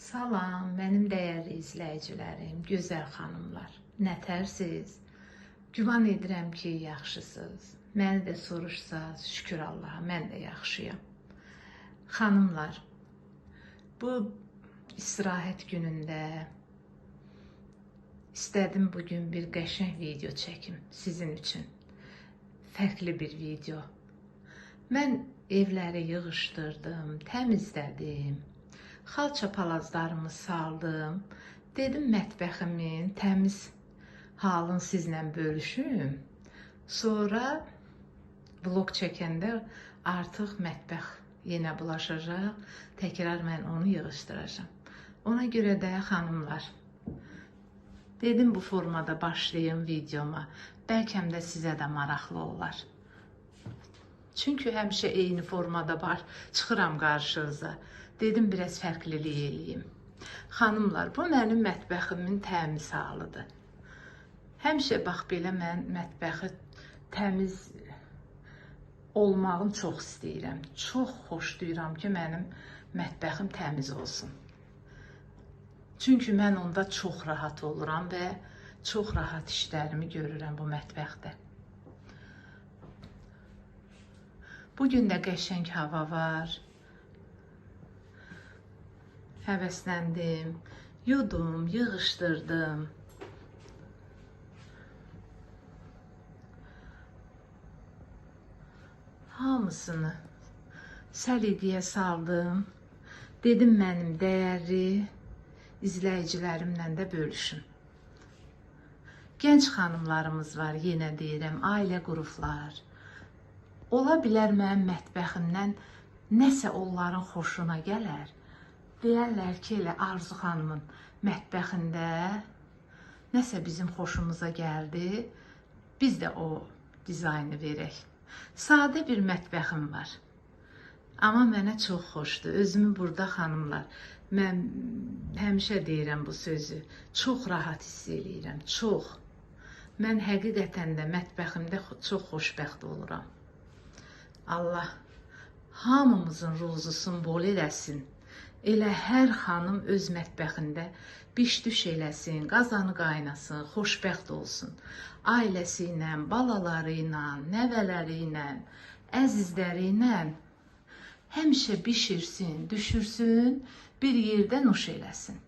Salam, mənim dəyərli izləyicilərim, gözəl xanımlar. Nətərsiz? Güman edirəm ki, yaxşısınız. Məni də soruşsaz, şükür Allaha, mən də yaxşıyam. Xanımlar, bu istirahət günündə istədim bugün bir qəşəng video çəkim sizin üçün. Fərqli bir video. Mən evləri yığışdırdım, təmizlədim. Xalça palazlarımı saldım. Dedim mətbəximin təmiz halını sizlə bölüşüm. Sonra vlog çəkəndə artıq mətbəx yenə bulaşacaq. Təkrar mən onu yığışdıracağam. Ona görə də xanımlar, dedim bu formada başlayım videoma. Bəlkə də sizə də maraqlı olar. Çünki həmişə eyni formada çıxıram qarşınıza. Dedim, biraz fərqlilik eləyim. Xanımlar, bu mənim mətbəximin təmiz halıdır. Həmişə bax belə mən mətbəxi təmiz olmağını çox istəyirəm. Çox xoşlayıram ki, mənim mətbəxim təmiz olsun. Çünki mən onda çox rahat oluram və çox rahat işlərimi görürəm bu mətbəxdə. Bugün də qəşəng hava var. Həvəsləndim, yudum, yığışdırdım. Hamısını səliqəyə saldım. Dedim mənim dəyərli izləyicilərimlə də bölüşüm. Gənc xanımlarımız var, yenə deyirəm, ailə qruplar. Ola bilər mənim mətbəximdən nəsə onların xoşuna gələr. Deyərlər ki, elə Arzu xanımın mətbəxində nəsə bizim xoşumuza gəldi, biz də o dizaynı verək. Sadə bir mətbəxim var. Amma mənə çox xoşdur. Özümü burada xanımlar, mən həmişə deyirəm bu sözü, çox rahat hiss eləyirəm, çox. Mən həqiqətən də mətbəximdə çox xoşbəxt oluram. Allah hamımızın ruzusunu bol eləsin. Elə hər xanım öz mətbəxində biş-düş eləsin, qazanı qaynasın, xoşbəxt olsun. Ailəsi ilə, balaları ilə, nəvələri ilə, əzizləri ilə həmişə bişirsin, düşürsün, bir yerdə nuş eləsin.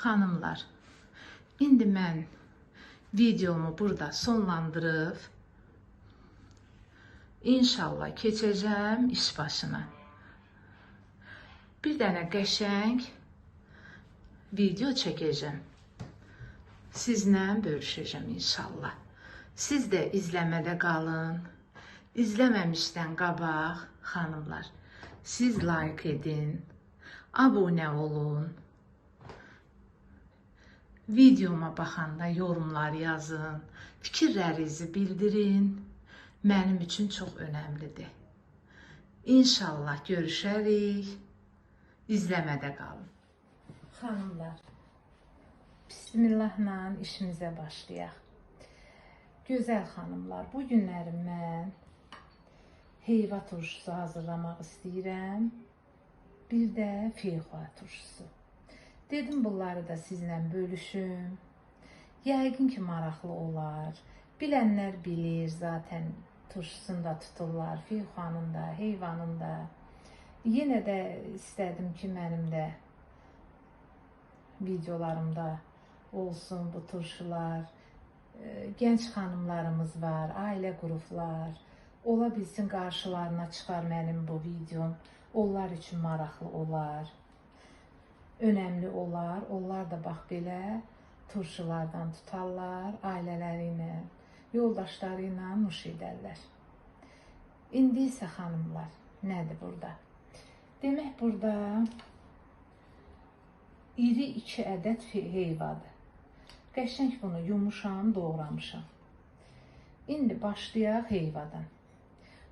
Xanımlar, indi mən videomu burada sonlandırıb, İnşallah keçəcəm iş başına. Bir dənə qəşəng video çəkəcəm. Sizlə bölüşəcəm inşallah. Siz də izləmədə qalın. İzləməmişdən qabaq xanımlar, siz like edin, abunə olun. Videoma baxanda yorumlar yazın, fikirlərinizi bildirin. Mənim üçün çox önəmlidir. İnşallah görüşərik. İzləmədə qalın. Xanımlar, Bismillahla işimizə başlayaq. Gözəl xanımlar, bu günləri mən heyva turşusu hazırlamaq istəyirəm. Bir də feyxoa turşusu. Dedim bunları da sizlə bölüşüm. Yəqin ki, maraqlı olar. Bilənlər bilir zaten. Turşusunu da tuturlar, feyxanın da, heyvanın da. Yenə də istədim ki, mənim də videolarımda olsun bu turşular. Gənc xanımlarımız var, ailə qruplar. Ola bilsin qarşılarına çıxar mənim bu videom. Onlar üçün maraqlı olar, önəmli olar. Onlar da bax belə turşulardan tutarlar, ailələri ilə, yoldaşları ilə nuş edərlər. İndi isə xanımlar, nədir burada? Demək, burada iri 2 ədəd heyvadır. Qəşəng bunu yumuşam, doğramışam. İndi başlayaq heyvadan.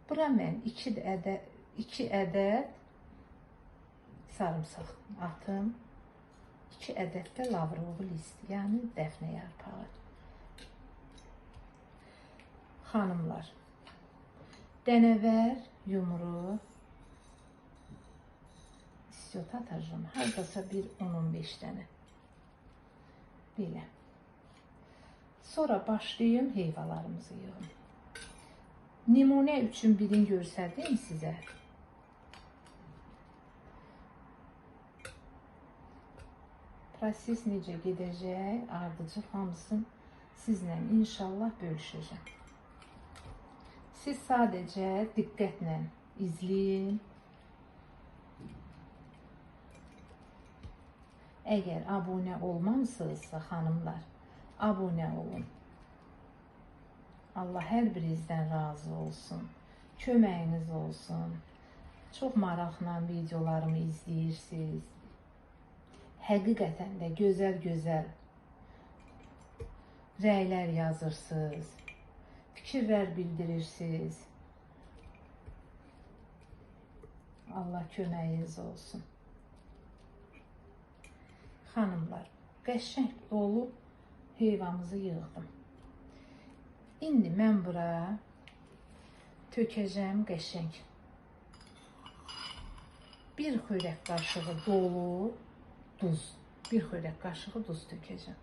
Bura mən 2 ədəd sarımsaq atım. 2 ədəd də lavrovu list, yəni dəfnə yarpağı. Xanımlar, dənəvər yumru istiot atacağım. Hardasa bir 10-15 dənə. Belə. Sonra başlayayım heyvalarımızı yığım. Nümunə üçün birini göstərdim sizə. Proses necə gedəcək, ardıcıl hamısını sizlə inşallah bölüşəcəm. Siz sadəcə diqqətlə izləyin. Əgər abunə olmamısınızsa, xanımlar, abunə olun. Allah hər birinizdən razı olsun. Köməyiniz olsun. Çox maraqla videolarımı izləyirsiniz. Həqiqətən də gözəl-gözəl rəylər yazırsınız. Fikirlər bildirirsiniz. Allah köməyiniz olsun. Xanımlar, qəşəng dolu heyvamızı yığdım. İndi mən bura tökəcəm qəşəng. Bir xörək qaşığı dolu duz. Bir xörək qaşığı duz tökəcəm.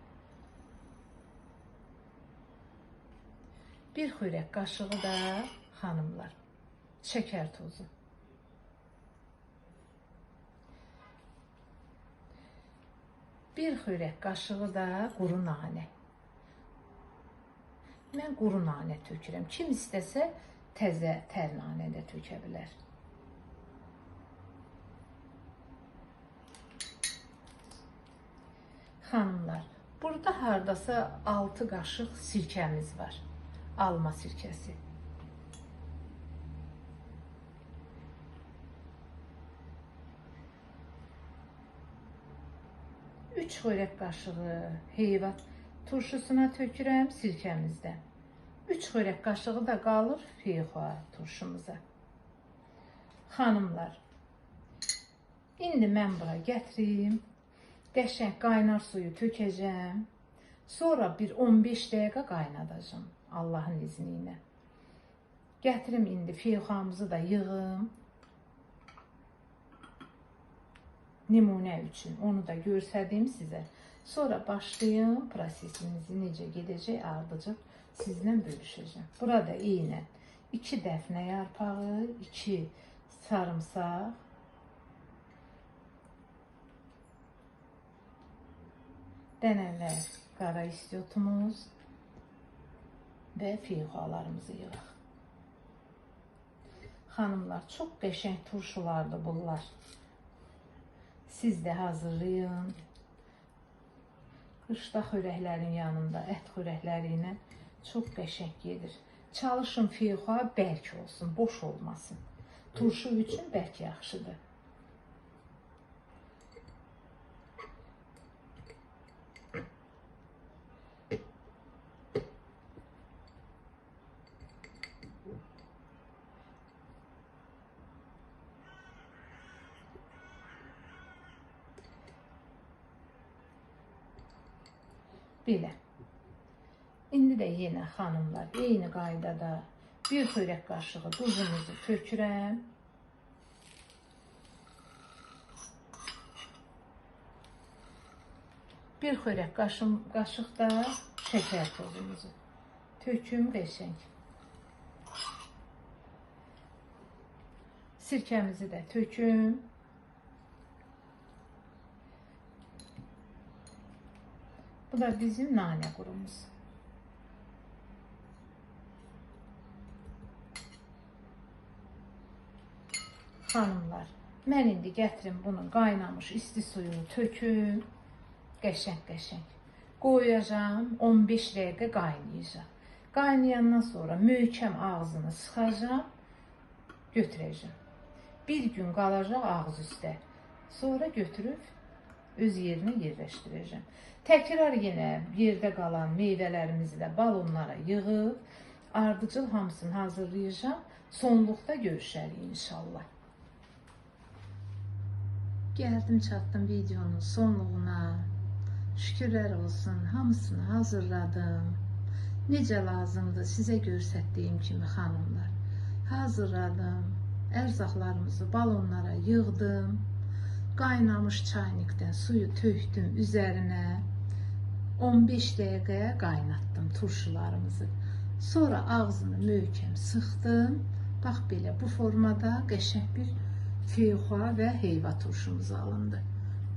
Bir xörək qaşığı da xanımlar şəkər tozu. Bir xörək qaşığı da quru nanə. Mən quru nanə tökürəm. Kim istəsə təzə tər nanə də tökə bilər. Xanımlar, burada hardasa 6 qaşıq sirkəmiz var. Alma sirkəsi. Üç xörək qaşığı heyva turşusuna tökürəm sirkəmizdən. 3 xörək qaşığı da qalır feyxua turşumuza. Xanımlar, indi mən bura gətirim. Qəşəng qaynar suyu tökəcəm. Sonra bir 15 dəqiqə qaynadacağım. Allahın izni ilə. Gətirim indi feyxamızı da yığım. Nümunə üçün onu da göstərdim sizə. Sonra başlayım prosesimizi necə gedəcək ardıcıl sizlə bölüşəcəm. Burada eynən 2 dəfnə yarpağı, 2 sarımsaq, dənələr qara istiotumuz və feyxalarımızı yığaq. Xanımlar, çox qəşəng turşulardır bunlar. Siz də hazırlayın. Qışda xörəklərin yanında, ət xörəkləri ilə çox qəşəng gedir. Çalışın feyxa bərk olsun, boş olmasın. Turşu üçün bərk yaxşıdır. Belə. İndi də yenə xanımlar, eyni qaydada bir xörək qaşığı duzumuzu tökürəm. Bir xörək qaşıq da şəkər tozumuzu töküm qəşəng. Sirkəmizi də töküm. Bu da bizim nanə qurumuz. Xanımlar, mən indi gətirim bunun qaynamış isti suyunu töküm. Qəşəng-qəşəng. Qoyacağım, 15 dəqiqə qaynayacaq. Qaynayandan sonra möhkəm ağzını sıxacağım, götürəcəm. Bir gün qalacaq ağız üstə. Sonra götürüb öz yerinə yerləşdirəcəm. Təkrar yenə yerdə qalan meyvələrimizi də balonlara yığıb, ardıcıl hamısını hazırlayacağım. Sonluqda görüşərik inşallah. Gəldim, çatdım videonun sonluğuna. Şükürlər olsun, hamısını hazırladım. Necə lazımdır sizə göstərdiyim kimi xanımlar. hazırladım. Ərzaqlarımızı balonlara yığdım. Qaynamış çaynikdən suyu tökdüm üzərinə. 15 dəqiqəyə qaynatdım turşularımızı. Sonra ağzını möhkəm sıxdım. Bax belə bu formada qəşəng bir feyxua və heyva turşumuz alındı.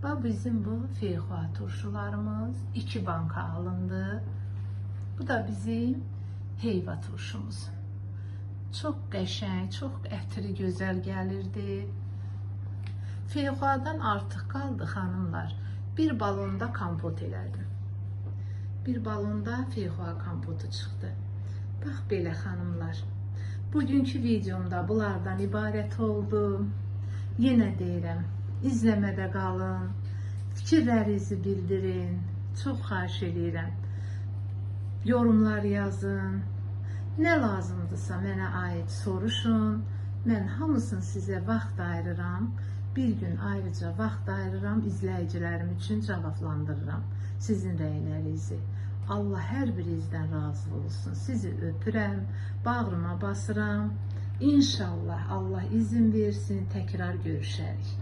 Bax bizim bu feyxua turşularımız 2 banka alındı. Bu da bizim heyva turşumuz. Çox qəşəng, çox ətri gözəl gəlirdi. Feyxuadan artıq qaldı xanımlar. Bir balonda kompot elədim. Bir balonda feyxua kompotu çıxdı. Bax belə xanımlar. Bugünkü videomda bunlardan ibarət oldu. Yenə deyirəm, izləmədə qalın. Fikirlərinizi bildirin. Çox xahiş edirəm. Yorumlar yazın. Nə lazımdırsa mənə aid soruşun. Mən hamısını sizə vaxt ayırıram. Bir gün ayrıca vaxt ayırıram. İzləyicilərim üçün cavablandırıram sizin rəylərinizi. Allah hər birinizdən razı olsun. Sizi öpürəm, bağrıma basıram. İnşallah Allah izin versin, təkrar görüşərik.